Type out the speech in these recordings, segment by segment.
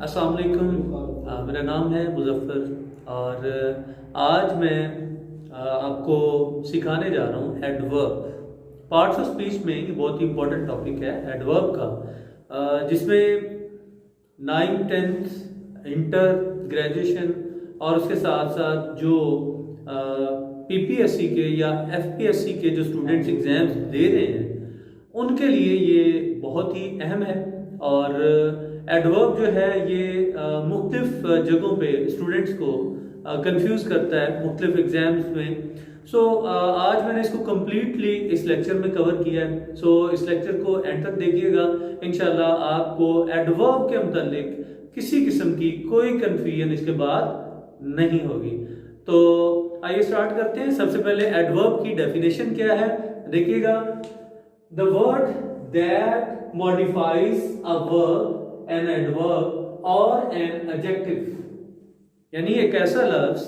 अस्सलाम वालेकुम। मेरा नाम है मुज़फ़्फ़र और आज मैं आपको सिखाने जा रहा हूँ एडवर्ब। पार्ट्स ऑफ स्पीच में ये बहुत ही इंपॉर्टेंट टॉपिक है एडवर्ब का, जिसमें 9th 10th इंटर ग्रेजुएशन और उसके साथ साथ जो पीपीएससी के या एफपीएससी के जो स्टूडेंट्स एग्ज़ाम्स दे रहे हैं उनके लिए ये बहुत ही अहम है। और एडवर्ब जो है ये मुख्तलिफ जगहों पे स्टूडेंट्स को कंफ्यूज करता है मुख्तलिफ एग्जाम्स में। आज मैंने इसको कम्प्लीटली इस लेक्चर में कवर किया है। इस लेक्चर को एंड तक देखिएगा, इंशाल्लाह आपको एडवर्ब के मुतालिक किसी किस्म की कोई कंफ्यूजन इसके बाद नहीं होगी। तो आइए स्टार्ट करते हैं। सबसे पहले एडवर्ब की डेफिनेशन क्या है देखिएगा। The word that modifies a verb, an adverb और एन एडजेक्टिव, यानी एक ऐसा लफ्ज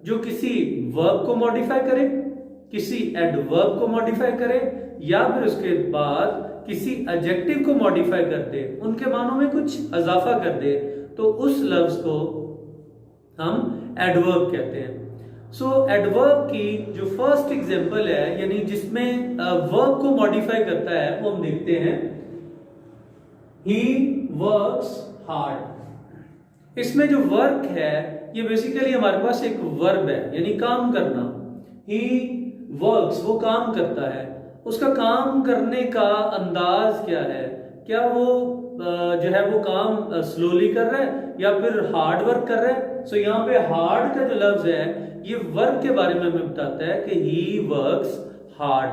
जो किसी वर्ब को मॉडिफाई करे, किसी एडवर्ब को मॉडिफाई करे या फिर उसके बाद किसी एडजेक्टिव को मॉडिफाई कर दे, उनके मानों में कुछ इजाफा कर दे, तो उस लफ्ज को हम एडवर्ब कहते हैं। एडवर्ब की जो फर्स्ट एग्जांपल है, यानी जिसमें वर्ब को मॉडिफाई करता है, वो हम देखते हैं ही वर्क्स हार्ड। इसमें जो वर्क है ये बेसिकली हमारे पास एक वर्ब है, यानी काम करना। ही वर्क्स, वो काम करता है। उसका काम करने का अंदाज क्या है? क्या वो जो है वो काम स्लोली कर रहा है या फिर हार्ड वर्क कर रहा है? यहाँ पे हार्ड का जो लफ्ज है ये वर्क के बारे में हमें बताता है कि ही वर्क्स हार्ड।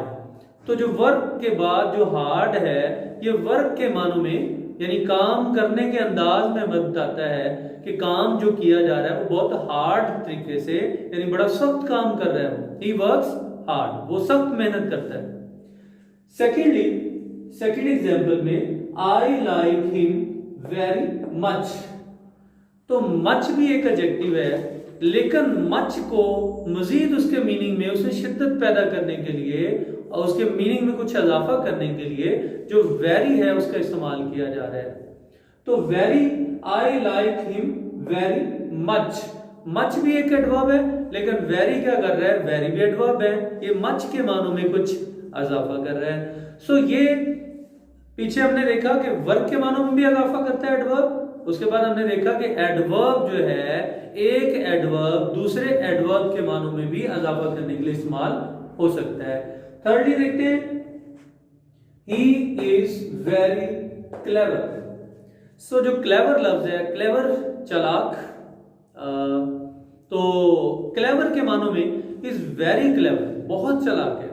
तो जो वर्क के बाद जो हार्ड है ये वर्क के मानों में, यानी काम करने के अंदाज में बताता है कि काम जो किया जा रहा है वो बहुत हार्ड तरीके से, यानी बड़ा सख्त काम कर रहा है। ही वर्क्स हार्ड, वो सख्त मेहनत करता है। सेकेंड एग्जांपल में I like him very much. तो मच भी एक एडजेक्टिव है, लेकिन मच को मजीद उसके मीनिंग में उसमें शिद्दत पैदा करने के लिए और उसके मीनिंग में कुछ इजाफा करने के लिए जो वेरी है उसका इस्तेमाल किया जा रहा है। तो very, I like him very much, much भी एक एडवर्ब है, लेकिन वेरी क्या कर रहा है? वेरी भी एडवर्ब है, ये मच के मानों में कुछ इजाफा कर रहा है। ये पीछे हमने देखा कि वर्ब के मानों में भी इजाफा करता है एडवर्ब। उसके बाद हमने देखा कि एडवर्ब जो है एक एडवर्ब दूसरे एडवर्ब के मानों में भी इजाफा करने के लिए इस्तेमाल हो सकता है। थर्डली देखते हैं, ही इज वेरी क्लेवर। जो क्लेवर लफ्ज है, क्लेवर चालाक, तो क्लेवर के मानों में इज वेरी क्लेवर, बहुत चालाक है।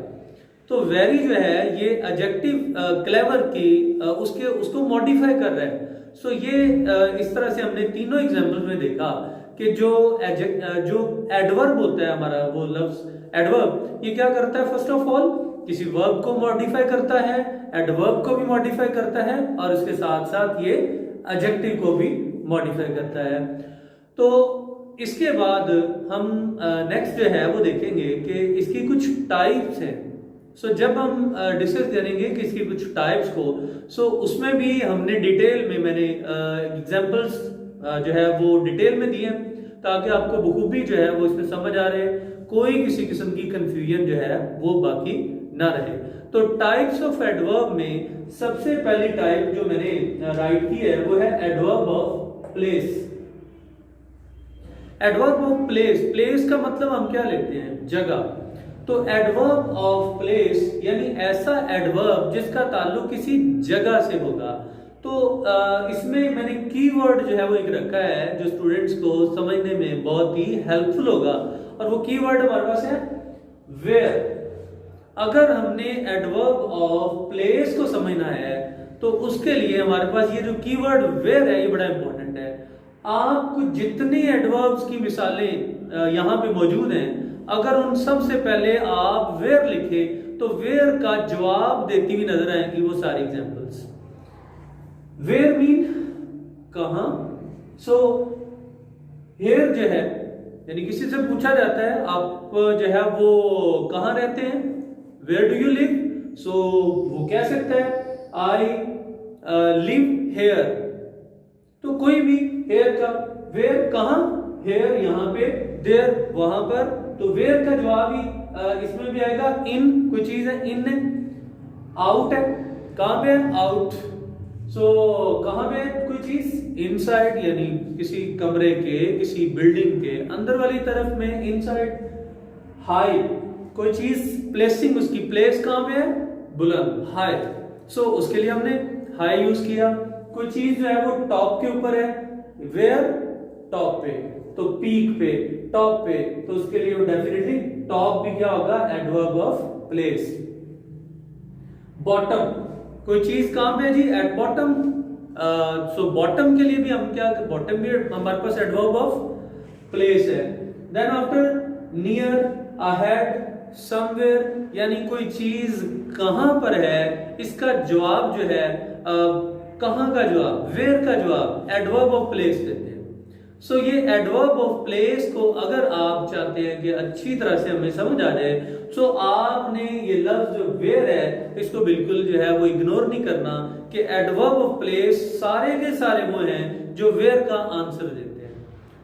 तो वेरी जो है ये एडजेक्टिव क्लेवर की उसको मॉडिफाई कर रहा है। ये इस तरह से हमने तीनों एग्जांपल्स में देखा कि जो एडवर्ब होता है हमारा, वो लफ्ज एडवर्ब, ये क्या करता है? फर्स्ट ऑफ ऑल किसी वर्ब को मॉडिफाई करता है, एडवर्ब को भी मॉडिफाई करता है और इसके साथ साथ ये एडजेक्टिव को भी मॉडिफाई करता है। तो इसके बाद हम नेक्स्ट जो है वो देखेंगे कि इसकी कुछ टाइप्स हैं। जब हम डिस्कस करेंगे कि इसकी कुछ टाइप्स को, उसमें भी हमने डिटेल में, मैंने एग्जांपल्स जो है वो डिटेल में दिए ताकि आपको बखूबी जो है वो इसमें समझ आ रहे, कोई किसी किस्म की कंफ्यूजन जो है वो बाकी ना रहे। तो टाइप्स ऑफ एडवर्ब में सबसे पहली टाइप जो मैंने राइट की है वो है adverb of place. Adverb of place, place का मतलब हम क्या लेते हैं? जगह। तो एडवर्ब ऑफ प्लेस यानी ऐसा एडवर्ब जिसका ताल्लुक किसी जगह से होगा। तो इसमें मैंने कीवर्ड जो है वो एक रखा है जो स्टूडेंट्स को समझने में बहुत ही हेल्पफुल होगा, और वो कीवर्ड हमारे पास है वेयर। अगर हमने एडवर्ब ऑफ प्लेस को समझना है तो उसके लिए हमारे पास ये जो कीवर्ड वेयर है ये बड़ा इंपॉर्टेंट है। आपको जितनी एडवर्ब्स की मिसालें यहाँ पे मौजूद हैं, अगर उन सब से पहले आप वेयर लिखे तो वेयर का जवाब देती हुई नजर आएंगी वो सारी एग्जांपल्स। वेयर मीन कहां। हियर जो है, यानी किसी से पूछा जाता है आप जो है वो कहां रहते हैं, वेयर डू यू लिव, वो कह सकता है आई लिव हेयर। तो तो कोई भी हेयर का, वेयर कहां, हेयर यहाँ पे, देयर वहां पर, तो वेयर का जवाब ही इसमें भी आएगा इन, कोई चीज है इन है, आउट है, कहां पे है आउट, सो कहां पे है कोई चीज इनसाइड, यानी किसी कमरे के, किसी बिल्डिंग के अंदर वाली तरफ में इनसाइड, हाई कोई चीज, प्लेसिंग उसकी प्लेस कहां पे है बुलंद, हाई, सो उसके लिए हमने हाई यूज किया। कोई चीज जो है वो टॉप के ऊपर है, वेयर टॉप पे, तो पीक पे, टॉप पे, तो उसके लिए वो डेफिनेटली टॉप भी क्या होगा एडवर्ब ऑफ प्लेस। बॉटम कोई चीज कहां पे है जी एट बॉटम, सो बॉटम के लिए भी हम क्या, बॉटम भी हमारे पास एडवर्ब ऑफ प्लेस है। Then after near, ahead, somewhere, यानी कोई चीज कहां पर है, इसका जवाब जो है कहां का जवाब, वेयर का जवाब एडवर्ब ऑफ प्लेस देते हैं। सो ये एडवर्ब ऑफ प्लेस को अगर आप चाहते हैं कि अच्छी तरह से हमें समझ आ जाए, सो आपने ये लफ्ज जो वेयर है इसको बिल्कुल जो है वो इग्नोर नहीं करना कि एडवर्ब ऑफ प्लेस सारे के सारे वो हैं जो वेयर का आंसर देते हैं।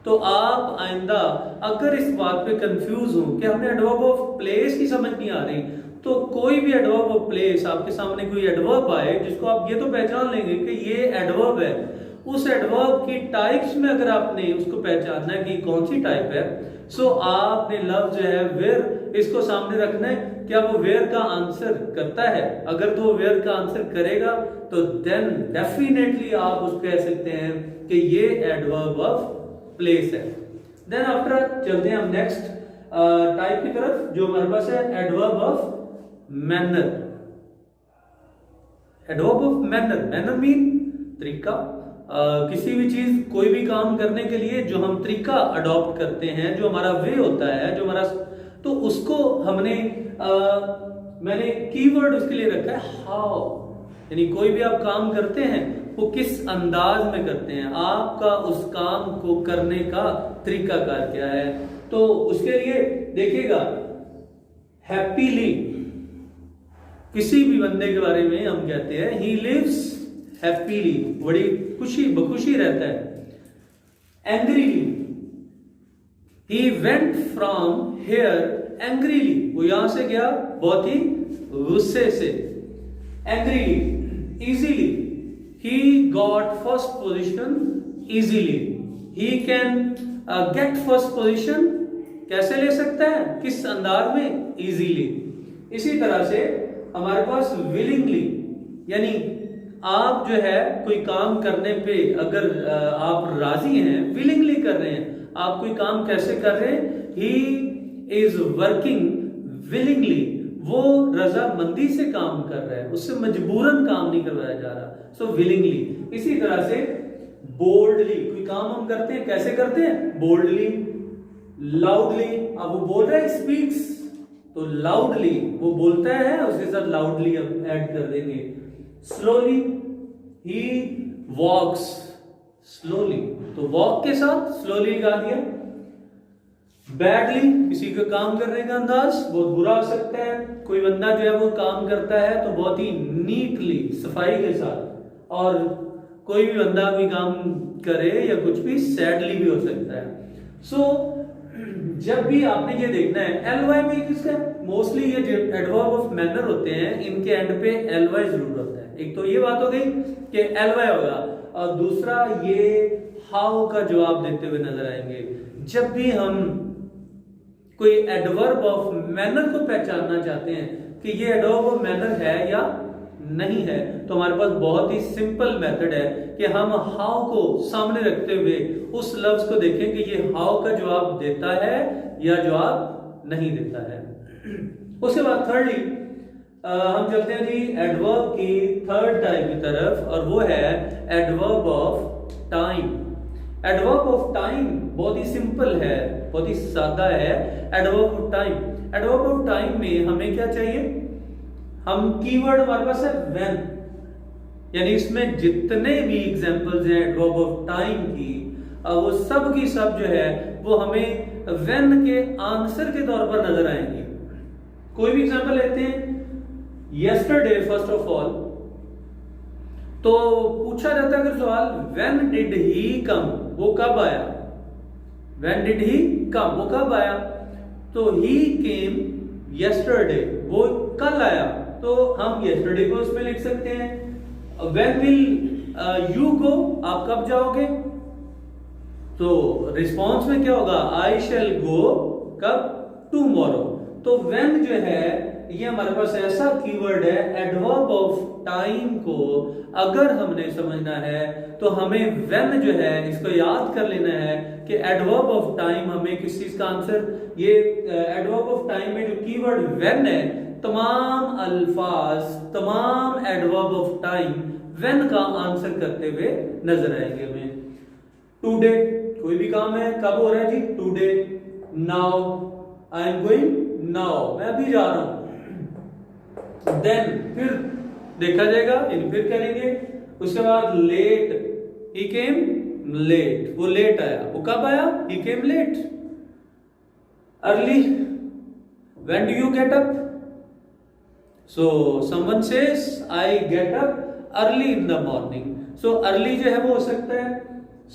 तो आप आइंदा अगर इस बात पे कंफ्यूज हो कि हमें एडवर्ब ऑफ प्लेस की समझ नहीं आ रही, तो कोई भी एडवर्ब ऑफ प्लेस आपके सामने कोई एडवर्ब आए जिसको आप ये तो पहचान लेंगे कि ये एडवर्ब है, उस एडवर्ब की टाइप्स में अगर आपने उसको पहचानना है कि कौन सी टाइप है, सो आपने लफ्ज जो है वेयर इसको सामने रखना है, क्या वो वेयर का आंसर करता है, अगर तो वो वेयर का आंसर करेगा तो देन डेफिनेटली आप उसको कह सकते हैं कि ये एडवर्ब ऑफ प्लेस है। देन आफ्टर चलते हैं हम नेक्स्ट टाइप की तरफ जो हमारे पास है adverb of manner. Adverb of manner, manner mean तरीका, किसी भी चीज कोई भी काम करने के लिए जो हम तरीका अडॉप्ट करते हैं, जो हमारा वे होता है, जो हमारा, तो उसको हमने मैंने कीवर्ड उसके लिए रखा है हाउ, यानी कोई भी आप काम करते हैं वो किस अंदाज में करते हैं, आपका उस काम को करने का तरीकाकार क्या है। तो उसके लिए देखिएगा हैप्पीली, किसी भी बंदे के बारे में हम कहते हैं ही लिव्स हैप्पीली, बड़ी खुशी बखुशी रहता है। Angrily, he went from here angrily, वो यहां से गया बहुत ही गुस्से से। Angrily, easily, he got first position easily, he can get first position, कैसे ले सकता है, किस अंदाज में, easily। इसी तरह से हमारे पास willingly, यानी आप जो है कोई काम करने पे अगर आप राजी हैं, willingly कर रहे हैं, आप कोई काम कैसे कर रहे हैं, he is working willingly, वो रजामंदी से काम कर रहा है, उससे मजबूरन काम नहीं करवाया जा रहा, सो विलिंगली। इसी तरह से बोल्डली, कोई काम हम करते हैं कैसे करते हैं, बोल्डली। लाउडली, अब वो बोल रहा है स्पीक्स, तो लाउडली वो बोलता है, उसके साथ लाउडली हम ऐड कर देंगे। स्लोली, ही वॉक्स स्लोली, तो वॉक के साथ स्लोली लगा दिया। बैडली, किसी का काम करने का अंदाज बहुत बुरा हो सकता है, कोई बंदा जो है वो काम करता है तो बहुत ही नीटली, सफाई के साथ, और कोई भी बंदा कोई काम करे या कुछ भी सैडली भी हो सकता है। सो जब भी आपने ये देखना है एलवाई में किसका, मोस्टली ये एडवर्ब ऑफ मैनर होते हैं, इनके एंड पे एलवाई जरूर होता है। एक तो ये बात हो गई कि एलवाई होगा, और दूसरा ये हाउ का जवाब देते हुए नजर आएंगे। जब भी हम कोई एडवर्ब ऑफ मैनर को पहचानना चाहते हैं कि ये एडवर्ब ऑफ मैनर है या नहीं है, तो हमारे पास बहुत ही सिंपल मेथड है कि हम हाउ को सामने रखते हुए उस लफ्ज को देखें कि ये हाउ का जवाब देता है या जवाब नहीं देता है। उसके बाद थर्डली हम चलते हैं जी एडवर्ब की थर्ड टाइप की तरफ, और वो है adverb of time. Adverb of time बहुत ही सिंपल है, बहुत ही सादा है। Adverb of time, adverb of time में हमें क्या चाहिए, हम कीवर्ड हमारे पास है व्हेन, यानी इसमें जितने भी एग्जांपल्स हैं एडवर्ब ऑफ टाइम की, वो सब की सब जो है वो हमें व्हेन के आंसर के तौर पर नजर आएंगे। कोई भी एग्जांपल लेते हैं, यस्टरडे फर्स्ट ऑफ ऑल, तो पूछा जाता है अगर सवाल व्हेन डिड ही कम, वो कब आया, व्हेन डिड ही कम, वो कब आया, तो ही केम यस्टरडे, वो कल आया, तो हम यस्टरडे को उसमें लिख सकते हैं। व्हेन विल यू गो, आप कब जाओगे, तो रिस्पॉन्स में क्या होगा, आई शैल गो, कब, टुमारो। तो व्हेन जो है ये हमारे पास ऐसा कीवर्ड है, एडवर्ब ऑफ टाइम को अगर हमने समझना है तो हमें व्हेन जो है इसको याद कर लेना है कि एडवर्ब ऑफ टाइम हमें किस चीज का आंसर, ये एडवर्ब ऑफ टाइम में जो कीवर्ड व्हेन है, तमाम अल्फाज, तमाम एडवर्ब ऑफ टाइम व्हेन का आंसर करते हुए नजर आएंगे हमें। टुडे, कोई भी काम है कब हो रहा है जी, today. Now, I am going now, मैं अभी जा रहा हूं। देन, फिर देखा जाएगा, फिर करेंगे। उसके बाद लेट, ही केम लेट, वो लेट आया, वो कब आया, he came late. Early, when do you get up, so someone says I get up early in the morning. So early जो है वो हो सकता है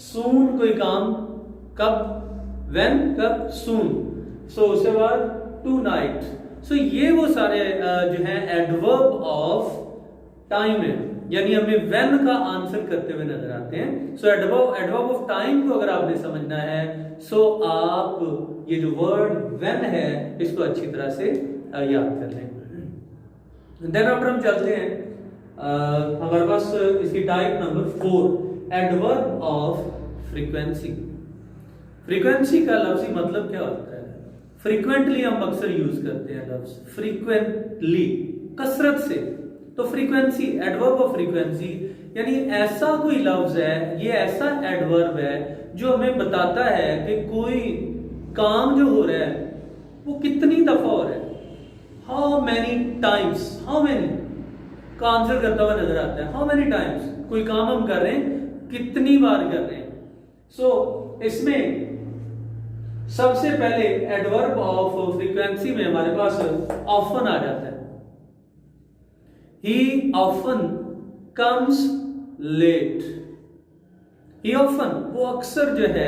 सून, कोई काम कब, व्हेन, कब, सून। सो उसके बाद टू नाइट। सो ये वो सारे जो है एडवर्ब ऑफ टाइम है, यानी हमें व्हेन का आंसर करते हुए नजर आते हैं। सो एडवर्ब ऑफ टाइम को अगर आपने समझना है, सो आप ये जो वर्ड व्हेन है इसको अच्छी तरह से याद कर लें। देन आफ्टर हम चलते हैं हमारे पास इसकी type number 4, adverb of frequency. Frequency का लफ्जी मतलब क्या होता है, फ्रीक्वेंटली हम अक्सर यूज करते हैं लफ्ज फ्रीक्वेंटली, कसरत से। तो फ्रीक्वेंसी, एडवर्ब ऑफ फ्रीक्वेंसी यानी ऐसा कोई लफ्ज है, ये ऐसा एडवर्ब है जो हमें बताता है कि कोई काम जो हो रहा है वो कितनी दफा हो रहा है, how many times, how many का आंसर करता हुआ नजर आता है। हाउ मैनी टाइम्स, कोई काम हम कर रहे हैं कितनी बार कर रहे हैं। सो इसमें सबसे पहले एडवर्ब ऑफ फ्रीक्वेंसी में हमारे पास ऑफन आ जाता है। He often comes late. He often, वो अक्सर जो है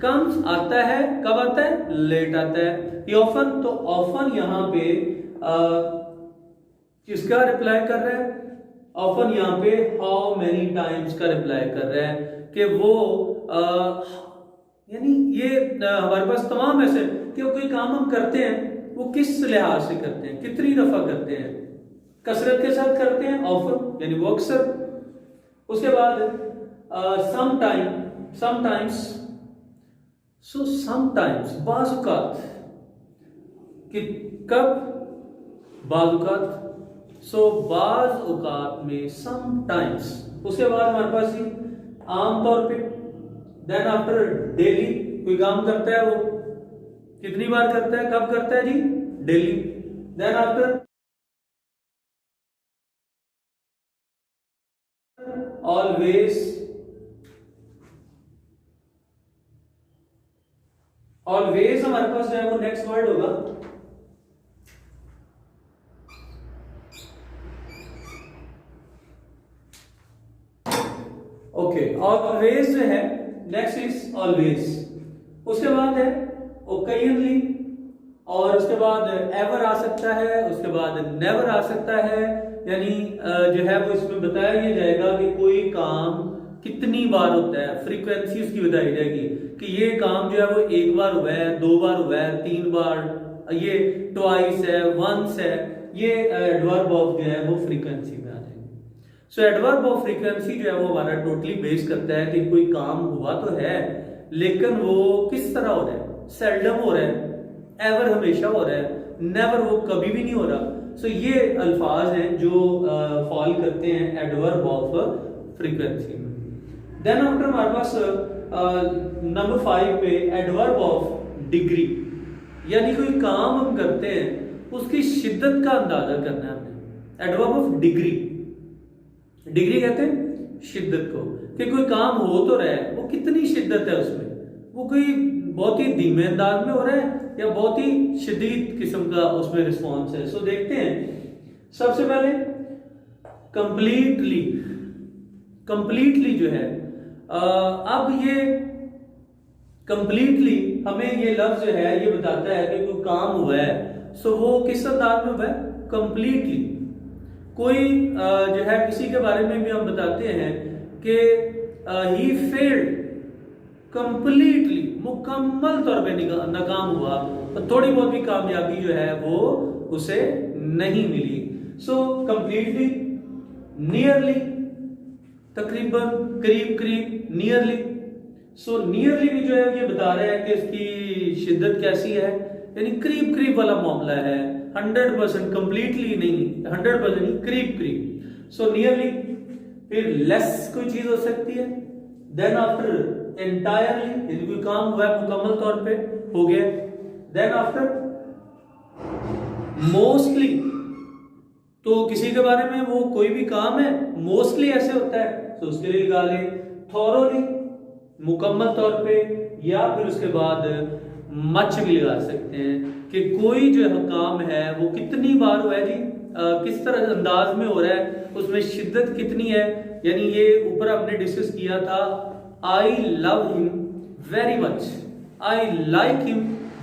comes आता है, कब आता है, लेट आता है। He often, तो often यहां पे किसका रिप्लाई कर रहा है, often यहां पे how many times का रिप्लाई कर रहा है कि वो यानी ये हमारे पास तमाम ऐसे कि कोई काम हम करते हैं वो किस लिहाज से करते हैं, कितनी दफा करते हैं, कसरत के साथ करते हैं, ऑफन यानी वो अक्सर। उसके बाद समटाइम्स, सो समटाइम्स, बाज़-औक़ात, कि कब, बाज़-औक़ात। सो बाज़-औक़ात में समटाइम्स। उसके बाद हमारे पास आमतौर पे, देन आफ्टर डेली, कोई काम करता है वो कितनी बार करता है, कब करता है जी, daily. Then after always, always हमारे पास जो है वो नेक्स्ट वर्ड होगा। ओके, ऑलवेज जो है नेक्स्ट इज ऑलवेज। उसके बाद है ओकेजनली, और उसके बाद एवर आ सकता है, उसके बाद नेवर आ सकता है। यानी जो है वो इसमें बताया ये जाएगा कि कोई काम कितनी बार होता है, फ्रीक्वेंसी उसकी बताई जाएगी कि ये काम जो है वो एक बार हुआ है, दो बार हुआ है, तीन बार, ये ट्वाइस है, वंस है। ये एडवर्ब ऑफ जो है वो फ्रीक्वेंसी में आ जाएंगे। सो एडवर्ब ऑफ फ्रीक्वेंसी जो है वो हमारा टोटली बेस करता है कि कोई काम हुआ तो है लेकिन वो किस तरह हो रहा है, सेल्डम हो रहा है, एवर हमेशा हो रहा है, नेवर वो कभी भी नहीं हो रहा। सो ये अल्फाज हैं जो फॉल करते हैं एडवर्ब ऑफ फ्रीक्वेंसी में। देन आफ्टर हमारे पास नंबर 5 पे एडवर्ब ऑफ डिग्री, यानी कोई काम हम करते हैं उसकी शिद्दत का अंदाजा करना है हमें। एडवर्ब ऑफ डिग्री, डिग्री कहते हैं शिद्दत को, कि कोई काम हो तो रहा है वो कितनी शिद्दत है उसमें, वो कोई बहुत ही धीमे अंदाज में हो रहा है या बहुत ही शदीद किस्म का उसमें रिस्पॉन्स है। सो देखते हैं सबसे पहले कंप्लीटली, कंप्लीटली जो है अब ये कंप्लीटली हमें ये लफ्ज जो है ये बताता है कि कोई काम हुआ है, सो वो किस अंदाज में हुआ है, कंप्लीटली। कोई जो है किसी के बारे में भी हम बताते हैं कि ही फेल्ड कंप्लीटली, मुकम्मल तौर पे नाकाम हुआ, तो थोड़ी बहुत भी कामयाबी जो है वो उसे नहीं मिली। सो कंप्लीटली, नियरली, तकरीबन, करीब करीब, नियरली। सो नियरली भी जो है ये बता रहा है कि इसकी शिद्दत कैसी है, यानी करीब करीब वाला मामला है, 100% कंप्लीटली नहीं, 100% नहीं, करीब करीब। So nearly. फिर लेस कोई चीज हो सकती है, देन आफ्टर एंटायरली, यदि कोई काम हुआ है मुकम्मल तौर पे हो गया, देन आफ्टर मोस्टली, तो किसी के बारे में वो कोई भी काम है मोस्टली ऐसे होता है, तो उसके लिए लगा लें थॉरोली, मुकम्मल तौर पे, या फिर उसके बाद मच भी लगा सकते हैं कि कोई जो काम है वो कितनी बार हुआ है जी, किस तरह अंदाज में हो रहा है, उसमें शिद्दत कितनी है। यानी ये ऊपर आपने डिस्कस किया था, I love him very much, I like him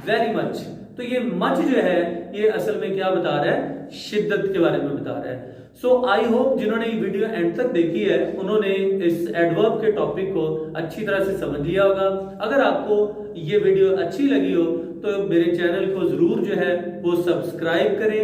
very much. तो ये मच जो है ये असल में क्या बता रहा है, शिद्दत के बारे में बता रहा है। सो आई होप जिन्होंने ये वीडियो एंड तक देखी है उन्होंने इस एडवर्ब के टॉपिक को अच्छी तरह से समझ लिया होगा। अगर आपको ये वीडियो अच्छी लगी हो तो मेरे चैनल को जरूर जो है वो सब्सक्राइब करें।